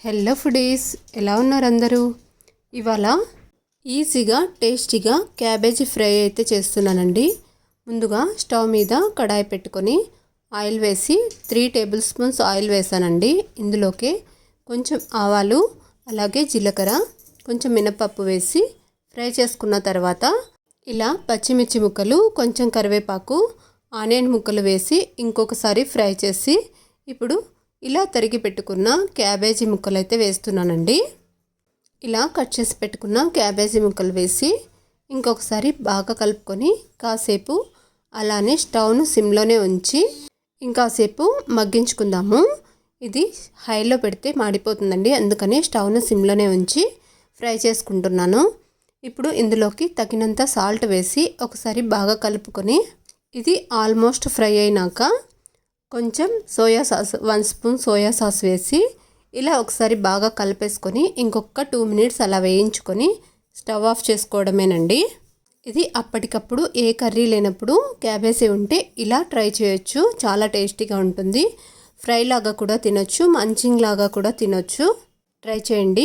Hello foodies, ఎలా ఉన్నారు అందరూ? ఇవాళ ఈజీగా టేస్టీగా క్యాబేజీ ఫ్రై అయితే చేస్తున్నానండి. ముందుగా స్టవ్ మీద కడాయి పెట్టుకొని ఆయిల్ వేసి 3 టేబుల్ స్పూన్స్ ఆయిల్ వేసానండి. ఇందులోకి కొంచెం ఆవాలు, అలాగే జీలకర్ర, కొంచెం మినపప్పు వేసి ఫ్రై చేసుకున్న తర్వాత ఇలా పచ్చిమిర్చి ముక్కలు, కొంచెం కరివేపాకు, ఆనియన్ ముక్కలు వేసి ఇంకొకసారి ఫ్రై చేసి ఇప్పుడు ఇలా తరిగి పెట్టుకున్న క్యాబేజీ ముక్కలు అయితే వేస్తున్నానండి. ఇలా కట్ చేసి పెట్టుకున్న క్యాబేజీ ముక్కలు వేసి ఇంకొకసారి బాగా కలుపుకొని కాసేపు అలానే స్టవ్ను సిమ్లోనే ఉంచి ఇంకాసేపు మగ్గించుకుందాము. ఇది హైలో పెడితే మాడిపోతుందండి, అందుకని స్టవ్ను సిమ్లోనే ఉంచి ఫ్రై చేసుకుంటున్నాను. ఇప్పుడు ఇందులోకి తగినంత సాల్ట్ వేసి ఒకసారి బాగా కలుపుకొని ఇది ఆల్మోస్ట్ ఫ్రై అయినాక కొంచెం soya sauce 1 spoon soya sauce వేసి ఇలా ఒకసారి బాగా కలిపేసుకొని ఇంకొక 2 మినిట్స్ అలా వేయించుకొని స్టవ్ ఆఫ్ చేసుకోవడమేనండి. ఇది అప్పటికప్పుడు ఏ కర్రీ లేనప్పుడు క్యాబేజీ ఉంటే ఇలా ట్రై చేయొచ్చు. చాలా టేస్టీగా ఉంటుంది. ఫ్రై లాగా కూడా తినొచ్చు, మంచింగ్ లాగా కూడా తినొచ్చు. ట్రై చేయండి.